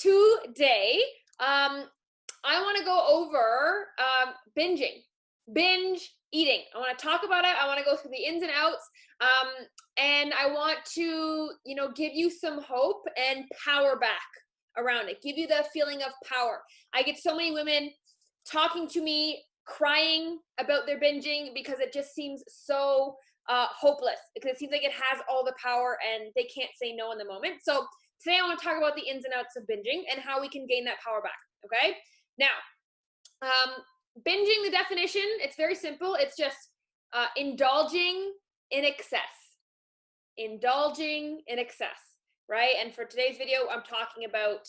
today, I want to go over binging, binge eating. I want to talk about it. I want to go through the ins and outs. And I want to, give you some hope and power back around it. Give you the feeling of power. I get so many women talking to me, crying about their binging because it just seems so hopeless, because it seems like it has all the power and they can't say no in the moment. So today I want to talk about the ins and outs of binging and how we can gain that power back. Okay. Now, binging, the definition, it's very simple. It's just indulging in excess. Indulging in excess, right? And for today's video, I'm talking about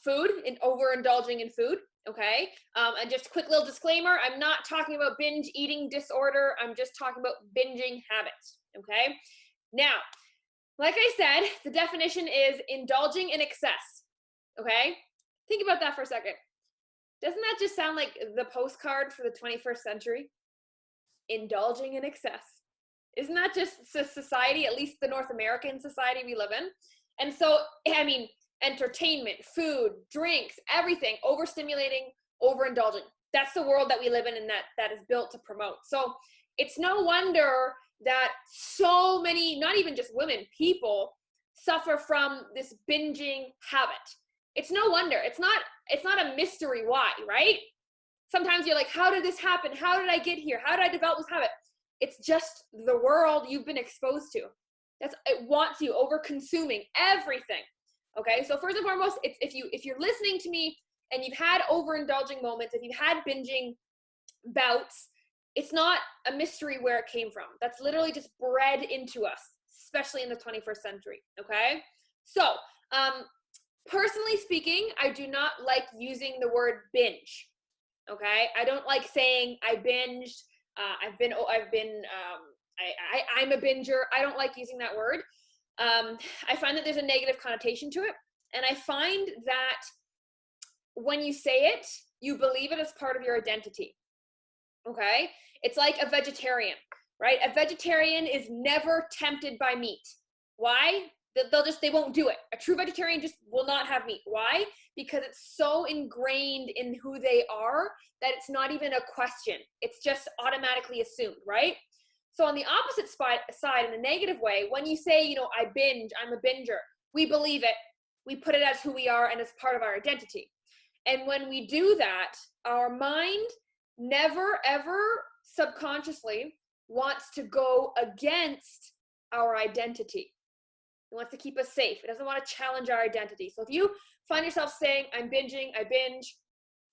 food and overindulging in food. Okay. And just a quick little disclaimer, I'm not talking about binge eating disorder. I'm just talking about binging habits. Okay. Now, like I said, the definition is indulging in excess. Okay. Think about that for a second. Doesn't that just sound like the postcard for the 21st century? Indulging in excess. Isn't that just society, at least the North American society we live in? And so, I mean, entertainment, food, drinks, everything, overstimulating, overindulging. That's the world that we live in and that is built to promote. So it's no wonder that so many, not even just women, people suffer from this binging habit. It's no wonder. It's not a mystery why, right? Sometimes you're like, how did this happen? How did I get here? How did I develop this habit? It's just the world you've been exposed to. It wants you over consuming everything. Okay, so first and foremost, if you're listening to me and you've had overindulging moments, if you've had binging bouts, it's not a mystery where it came from. That's literally just bred into us, especially in the 21st century. Okay, so personally speaking, I do not like using the word binge. Okay, I don't like saying I binged. I'm a binger. I don't like using that word. I find that there's a negative connotation to it. And I find that when you say it, you believe it as part of your identity. Okay. It's like a vegetarian, right? A vegetarian is never tempted by meat. Why? They won't do it. A true vegetarian just will not have meat. Why? Because it's so ingrained in who they are that it's not even a question. It's just automatically assumed, right? So on the opposite side, in the negative way, when you say, I binge, I'm a binger, we believe it. We put it as who we are and as part of our identity. And when we do that, our mind never, ever subconsciously wants to go against our identity. It wants to keep us safe. It doesn't want to challenge our identity. So if you find yourself saying, I'm binging, I binge,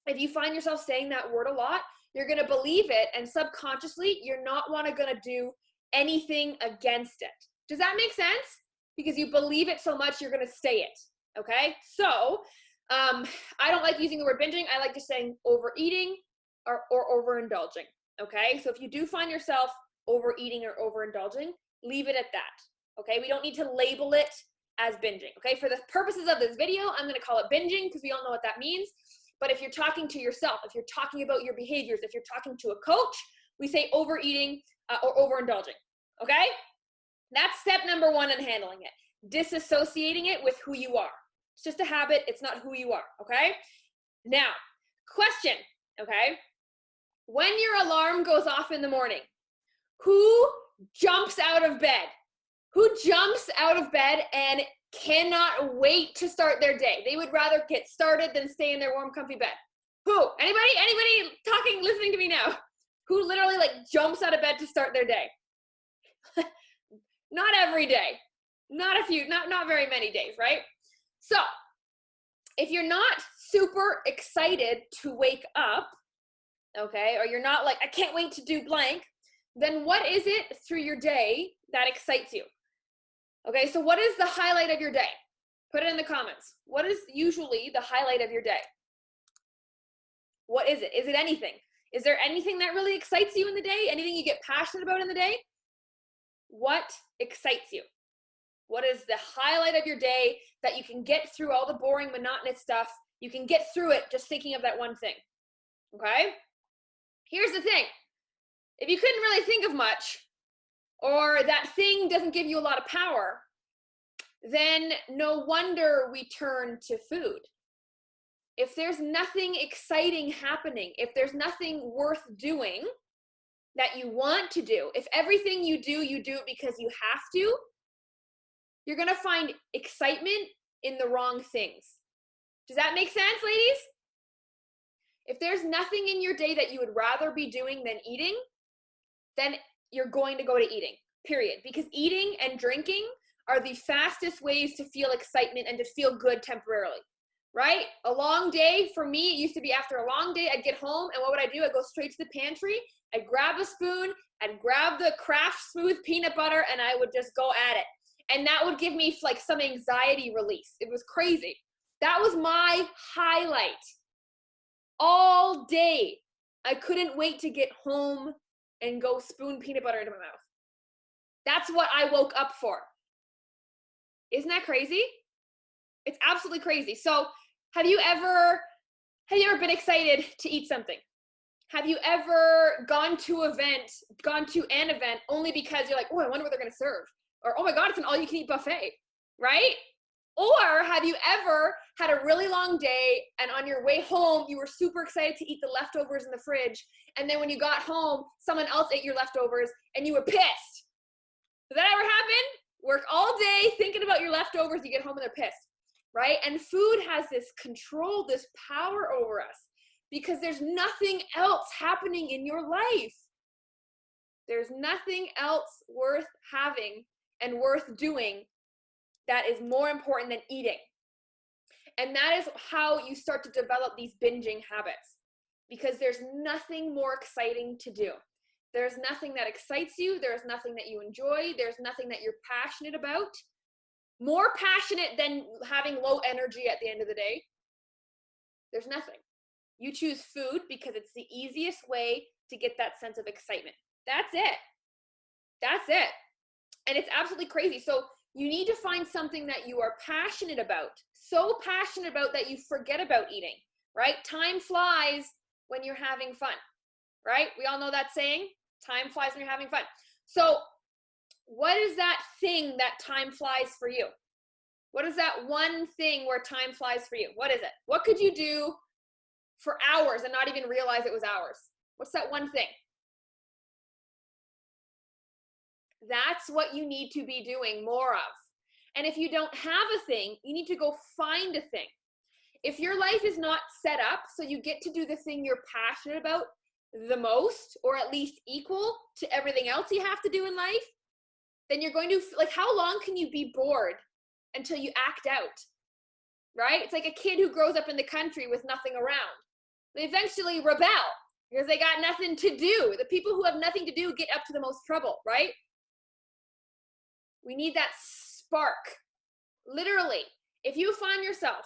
if you find yourself saying that word a lot, you're going to believe it. And subconsciously, you're not going to do anything against it. Does that make sense? Because you believe it so much, you're going to say it. Okay. So I don't like using the word binging. I like just saying overeating or overindulging. Okay. So if you do find yourself overeating or overindulging, leave it at that. Okay. We don't need to label it as binging. Okay. For the purposes of this video, I'm going to call it binging because we all know what that means. But if you're talking to yourself, if you're talking about your behaviors, if you're talking to a coach, we say overeating or overindulging. Okay. That's step number one in handling it. Disassociating it with who you are. It's just a habit. It's not who you are. Okay. Now, question. Okay. When your alarm goes off in the morning, who jumps out of bed? Who jumps out of bed and cannot wait to start their day? They would rather get started than stay in their warm, comfy bed. Who? Anybody talking, listening to me now? Who literally jumps out of bed to start their day? Not every day. Not very many days, right? So if you're not super excited to wake up, okay, or you're not I can't wait to do blank, then what is it through your day that excites you? Okay, so what is the highlight of your day? Put it in the comments. What is usually the highlight of your day? What is it? Is it anything? Is there anything that really excites you in the day? Anything you get passionate about in the day? What excites you? What is the highlight of your day that you can get through all the boring, monotonous stuff? You can get through it just thinking of that one thing. Okay? Here's the thing. If you couldn't really think of much, or that thing doesn't give you a lot of power, then no wonder we turn to food. If there's nothing exciting happening, if there's nothing worth doing that you want to do, if everything you do it because you have to, you're going to find excitement in the wrong things. Does that make sense, ladies? If there's nothing in your day that you would rather be doing than eating, then you're going to go to eating, period. Because eating and drinking are the fastest ways to feel excitement and to feel good temporarily, right? A long day, for me, it used to be after a long day, I'd get home, and what would I do? I'd go straight to the pantry, I'd grab a spoon, I'd grab the Kraft Smooth peanut butter, and I would just go at it. And that would give me like some anxiety release. It was crazy. That was my highlight. All day, I couldn't wait to get home and go spoon peanut butter into my mouth. That's what I woke up for. Isn't that crazy? It's absolutely crazy. So have you ever been excited to eat something? Have you ever gone to an event only because you're like, oh, I wonder what they're going to serve? Or, oh my God, it's an all-you-can-eat buffet, right? Or have you ever had a really long day and on your way home, you were super excited to eat the leftovers in the fridge, and then when you got home, someone else ate your leftovers and you were pissed? Does that ever happen? Work all day thinking about your leftovers, you get home and they're pissed, right? And food has this control, this power over us because there's nothing else happening in your life. There's nothing else worth having and worth doing that is more important than eating. And that is how you start to develop these binging habits, because there's nothing more exciting to do. There's nothing that excites you. There's nothing that you enjoy. There's nothing that you're passionate about. More passionate than having low energy at the end of the day. There's nothing. You choose food because it's the easiest way to get that sense of excitement. That's it. That's it. And it's absolutely crazy. So you need to find something that you are passionate about. So passionate about that you forget about eating, right? Time flies when you're having fun, right? We all know that saying, time flies when you're having fun. So what is that thing that time flies for you? What is that one thing where time flies for you? What is it? What could you do for hours and not even realize it was hours? What's that one thing? That's what you need to be doing more of. And if you don't have a thing, you need to go find a thing. If your life is not set up so you get to do the thing you're passionate about the most, or at least equal to everything else you have to do in life, then you're going to, like, how long can you be bored until you act out, right? It's like a kid who grows up in the country with nothing around. They eventually rebel because they got nothing to do. The people who have nothing to do get up to the most trouble, right? We need that spark. Literally, if you find yourself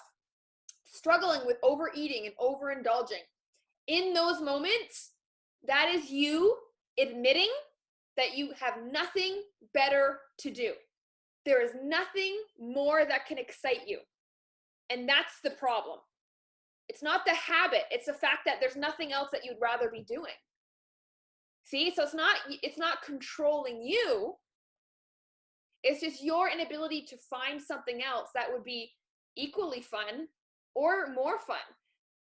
struggling with overeating and overindulging, in those moments, that is you admitting that you have nothing better to do. There is nothing more that can excite you. And that's the problem. It's not the habit. It's the fact that there's nothing else that you'd rather be doing. See, so it's not controlling you. It's just your inability to find something else that would be equally fun or more fun,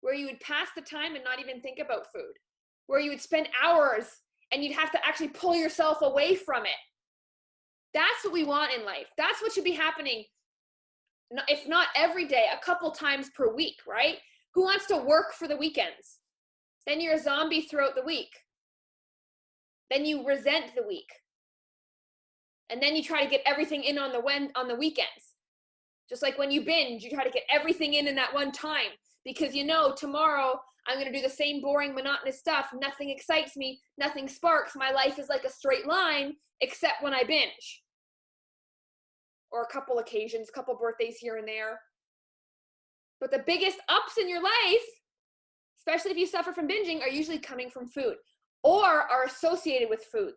where you would pass the time and not even think about food, where you would spend hours and you'd have to actually pull yourself away from it. That's what we want in life. That's what should be happening, if not every day, a couple times per week, right? Who wants to work for the weekends? Then you're a zombie throughout the week. Then you resent the week. And then you try to get everything in on the weekends. Just like when you binge, you try to get everything in that one time, because you know tomorrow I'm going to do the same boring, monotonous stuff. Nothing excites me. Nothing sparks. My life is like a straight line, except when I binge. Or a couple occasions, a couple birthdays here and there. But the biggest ups in your life, especially if you suffer from binging, are usually coming from food or are associated with food,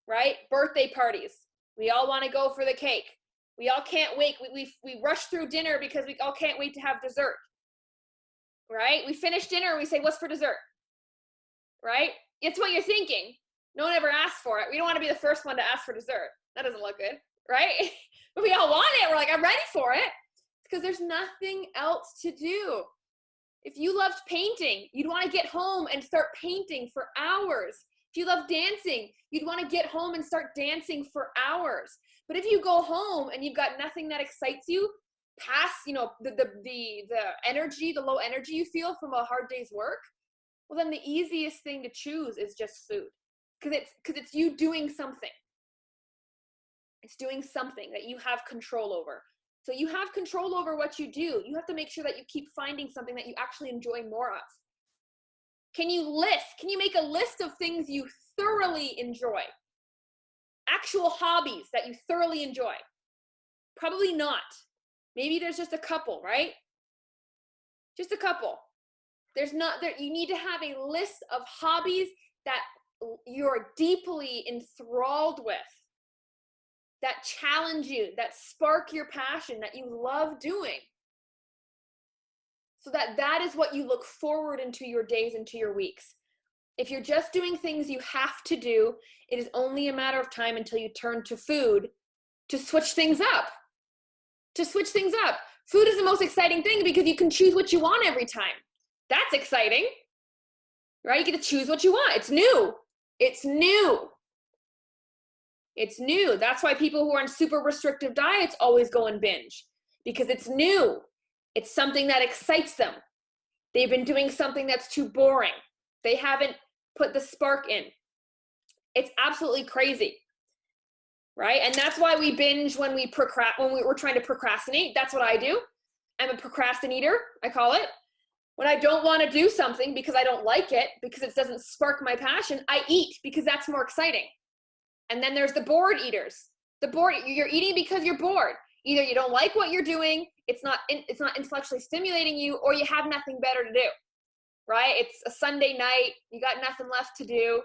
right? Birthday parties. We all want to go for the cake. We all can't wait. We rush through dinner because we all can't wait to have dessert, right? We finish dinner and we say, what's for dessert, right? It's what you're thinking. No one ever asks for it. We don't want to be the first one to ask for dessert. That doesn't look good, right? But we all want it. We're like, I'm ready for it. Because there's nothing else to do. If you loved painting, you'd want to get home and start painting for hours. If you love dancing, you'd want to get home and start dancing for hours. But if you go home and you've got nothing that excites you past, the energy, the low energy you feel from a hard day's work, well, then the easiest thing to choose is just food. Because it's you doing something. It's doing something that you have control over. So you have control over what you do. You have to make sure that you keep finding something that you actually enjoy more of. Can you make a list of things you thoroughly enjoy? Actual hobbies that you thoroughly enjoy? Probably not. Maybe there's just a couple, right? Just a couple. You need to have a list of hobbies that you're deeply enthralled with, that challenge you, that spark your passion, that you love doing. So that is what you look forward into your days, into your weeks. If you're just doing things you have to do, it is only a matter of time until you turn to food to switch things up. Food is the most exciting thing because you can choose what you want every time. That's exciting, right? You get to choose what you want. It's new. That's why people who are on super restrictive diets always go and binge, because it's new. It's something that excites them. They've been doing something that's too boring. They haven't put the spark in. It's absolutely crazy, right? And that's why we binge when we're trying to procrastinate. That's what I do. I'm a procrastinator, I call it. When I don't want to do something because I don't like it, because it doesn't spark my passion, I eat because that's more exciting. And then there's the bored eaters. You're eating because you're bored. Either you don't like what you're doing, it's not intellectually stimulating you, or you have nothing better to do, right? It's a Sunday night, you got nothing left to do.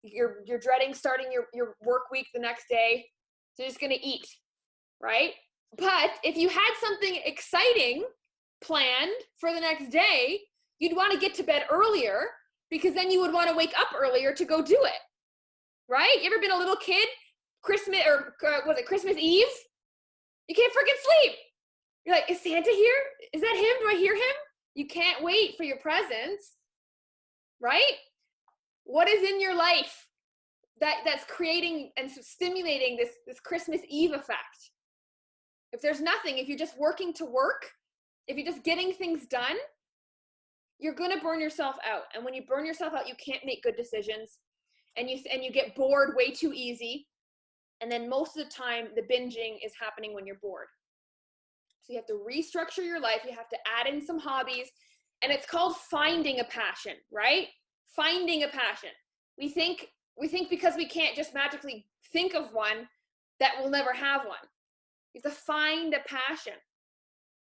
You're dreading starting your work week the next day, so you're just gonna eat, right? But if you had something exciting planned for the next day, you'd want to get to bed earlier, because then you would want to wake up earlier to go do it, right? You ever been a little kid, Christmas Eve? You can't freaking sleep. You're like, is Santa here? Is that him? Do I hear him? You can't wait for your presents, right? What is in your life that's creating and stimulating this Christmas Eve effect? If there's nothing, if you're just working to work, if you're just getting things done, you're gonna burn yourself out. And when you burn yourself out, you can't make good decisions, and you get bored way too easy. And then most of the time, the binging is happening when you're bored. So you have to restructure your life. You have to add in some hobbies, and it's called finding a passion, right? Finding a passion. We think because we can't just magically think of one that we'll never have one. You have to find a passion.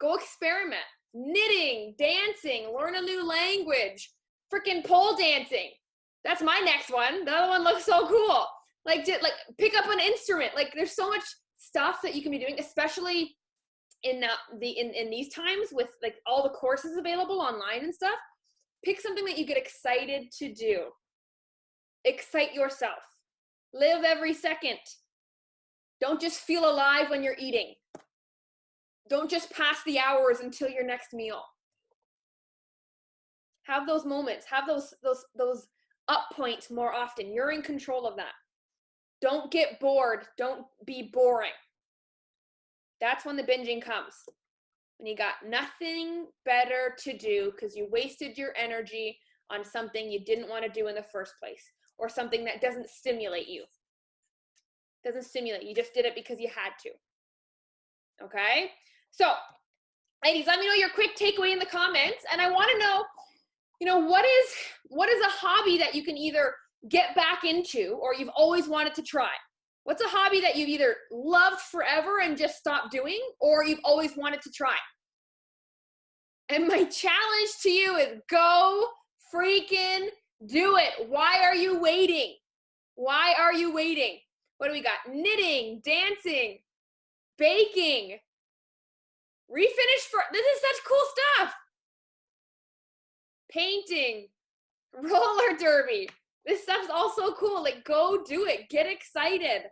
Go experiment. Knitting, dancing, learn a new language, freaking pole dancing. That's my next one. The other one looks so cool. Like pick up an instrument. Like there's so much stuff that you can be doing, especially in these times with like all the courses available online and stuff. Pick something that you get excited to do. Excite yourself. Live every second. Don't just feel alive when you're eating. Don't just pass the hours until your next meal. Have those moments. Have those up points more often. You're in control of that. Don't get bored. Don't be boring. That's when the binging comes. When you got nothing better to do because you wasted your energy on something you didn't want to do in the first place, or something that doesn't stimulate you. Doesn't stimulate. You just did it because you had to. Okay? So, ladies, let me know your quick takeaway in the comments. And I want to know, what is a hobby that you can either get back into or you've always wanted to try? What's a hobby that you've either loved forever and just stopped doing, or you've always wanted to try? And my challenge to you is go freaking do it. Why are you waiting? Why are you waiting? What do we got? Knitting, dancing, baking. This is such cool stuff. Painting, roller derby. This stuff's all so cool. Like, go do it. Get excited.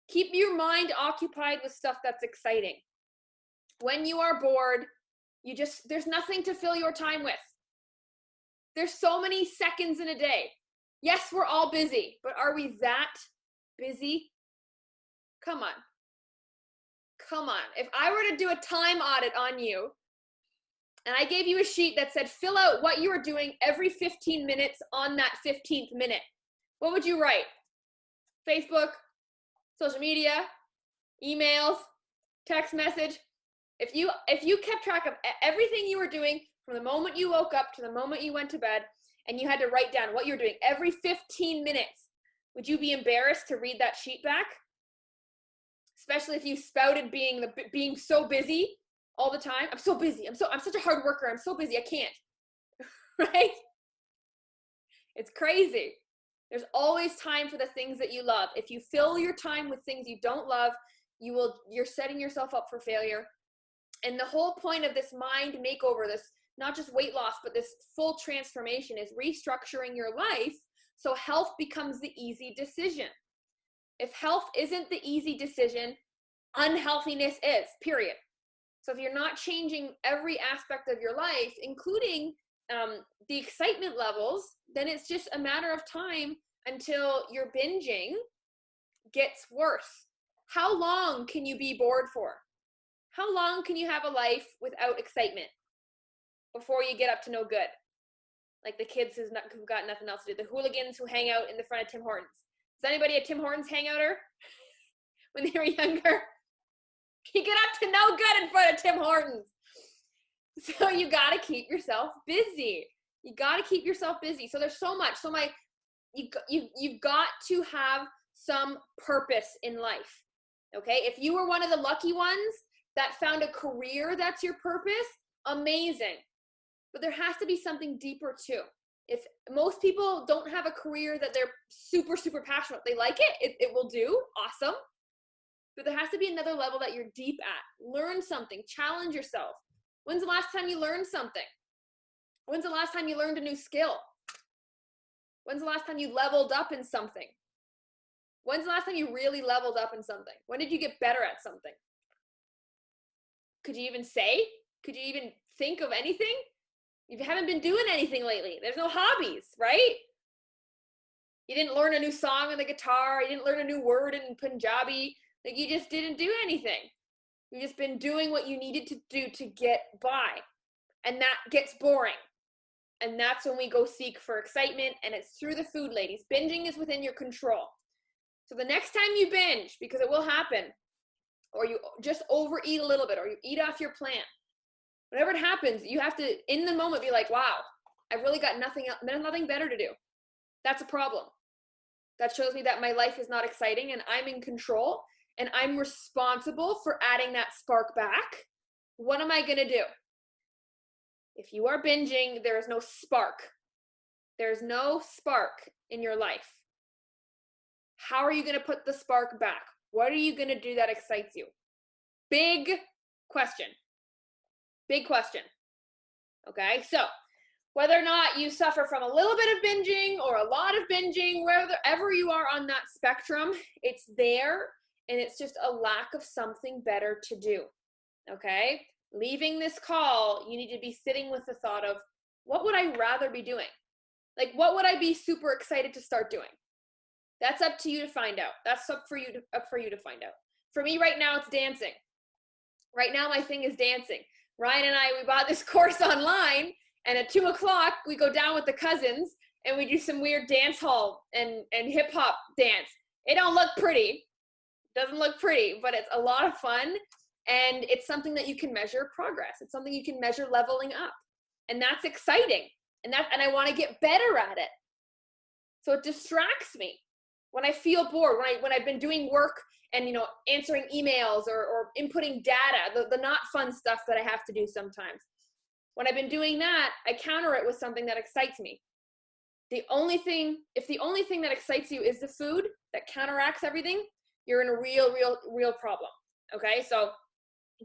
Keep your mind occupied with stuff that's exciting. When you are bored, there's nothing to fill your time with. There's so many seconds in a day. Yes, we're all busy, but are we that busy? Come on. Come on. If I were to do a time audit on you, and I gave you a sheet that said, fill out what you are doing every 15 minutes on that 15th minute, what would you write? Facebook, social media, emails, text message. If you kept track of everything you were doing from the moment you woke up to the moment you went to bed, and you had to write down what you're doing every 15 minutes, would you be embarrassed to read that sheet back? Especially if you spouted being so busy all the time. I'm so busy. I'm such a hard worker. I'm so busy. I can't. Right? It's crazy. There's always time for the things that you love. If you fill your time with things you don't love, you're setting yourself up for failure. And the whole point of this mind makeover, this not just weight loss, but this full transformation, is restructuring your life so health becomes the easy decision. If health isn't the easy decision, unhealthiness is, period. So if you're not changing every aspect of your life, including the excitement levels, then it's just a matter of time until your binging gets worse. How long can you be bored for? How long can you have a life without excitement before you get up to no good? Like the kids who've got nothing else to do, the hooligans who hang out in the front of Tim Hortons. Is anybody a Tim Hortons hangouter when they were younger? You get up to no good in front of Tim Hortons. So you got to keep yourself busy. You got to keep yourself busy. So there's so much. So you've got to have some purpose in life. Okay? If you were one of the lucky ones that found a career that's your purpose, amazing. But there has to be something deeper too. If most people don't have a career that they're super, super passionate, they like it will do, awesome. But there has to be another level that you're deep at. Learn something, challenge yourself. When's the last time you learned something? When's the last time you learned a new skill? When's the last time you leveled up in something? When's the last time you really leveled up in something? When did you get better at something? Could you even say? Could you even think of anything? You haven't been doing anything lately. There's no hobbies, right? You didn't learn a new song on the guitar. You didn't learn a new word in Punjabi. Like, you just didn't do anything. You've just been doing what you needed to do to get by. And that gets boring. And that's when we go seek for excitement. And it's through the food, ladies. Binging is within your control. So the next time you binge, because it will happen, or you just overeat a little bit, or you eat off your plan, whenever it happens, you have to, in the moment, be like, wow, I've really got nothing better to do. That's a problem. That shows me that my life is not exciting and I'm in control and I'm responsible for adding that spark back. What am I going to do? If you are binging, there is no spark. There's no spark in your life. How are you going to put the spark back? What are you going to do that excites you? Big question. Big question. Okay, so whether or not you suffer from a little bit of binging or a lot of binging, wherever you are on that spectrum, it's there, and it's just a lack of something better to do. Okay, leaving this call, you need to be sitting with the thought of, what would I rather be doing? Like, what would I be super excited to start doing? That's up to you to find out. That's up for you to find out. For me right now, it's dancing. Right now, my thing is dancing. Ryan and I, we bought this course online, and at 2:00, we go down with the cousins, and we do some weird dance hall and hip hop dance. It don't look pretty. Doesn't look pretty, but it's a lot of fun, and it's something that you can measure progress. It's something you can measure leveling up, and that's exciting. And I want to get better at it. So it distracts me. When I feel bored, when I've been doing work and, answering emails or inputting data, the not fun stuff that I have to do sometimes. When I've been doing that, I counter it with something that excites me. If the only thing that excites you is the food that counteracts everything, you're in a real problem. Okay, so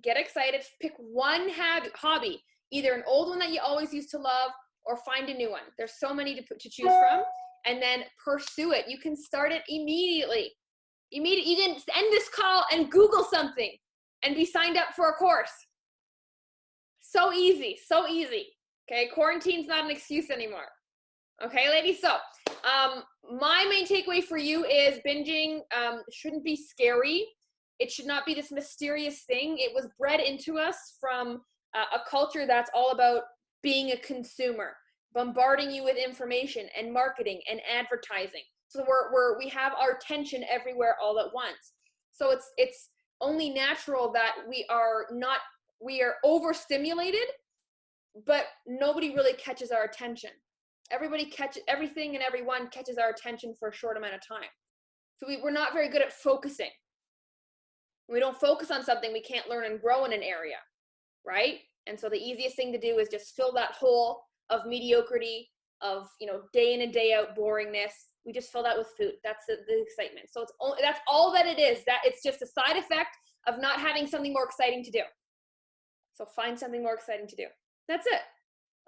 get excited. Pick one hobby, either an old one that you always used to love, or find a new one. There's so many to choose from, and then pursue it. You can start it immediately. Immediately, you can end this call and Google something and be signed up for a course. So easy, so easy. Okay, quarantine's not an excuse anymore. Okay, ladies, so my main takeaway for you is binging shouldn't be scary. It should not be this mysterious thing. It was bred into us from a culture that's all about being a consumer, bombarding you with information and marketing and advertising. So we have our attention everywhere all at once. So it's only natural that we are overstimulated, but nobody really catches our attention. Everything and everyone catches our attention for a short amount of time. So we're not very good at focusing. When we don't focus on something, we can't learn and grow in an area, right? And so the easiest thing to do is just fill that hole of mediocrity, of day in and day out boringness. We just fill that with food. That's the excitement. So that's all that it is. That it's just a side effect of not having something more exciting to do. So find something more exciting to do. That's it.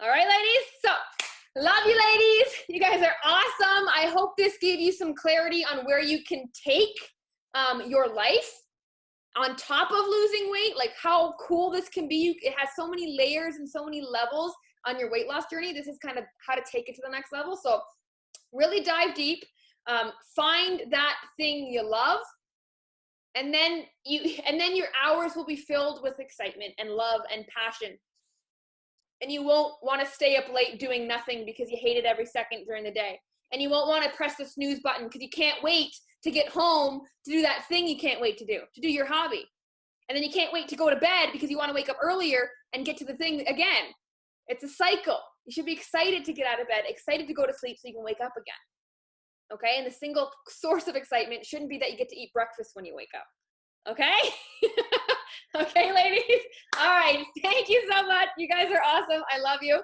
All right, ladies. So love you, ladies. You guys are awesome. I hope this gave you some clarity on where you can take your life on top of losing weight, like how cool this can be. It has so many layers and so many levels on your weight loss journey. This is kind of how to take it to the next level. So really dive deep, find that thing you love, and then your hours will be filled with excitement and love and passion. And you won't want to stay up late doing nothing because you hate it every second during the day. And you won't want to press the snooze button because you can't wait to get home to do that thing you can't wait to do your hobby. And then you can't wait to go to bed because you want to wake up earlier and get to the thing again. It's a cycle. You should be excited to get out of bed, excited to go to sleep so you can wake up again. Okay? And the single source of excitement shouldn't be that you get to eat breakfast when you wake up. Okay? Okay, ladies? All right. Thank you so much. You guys are awesome. I love you.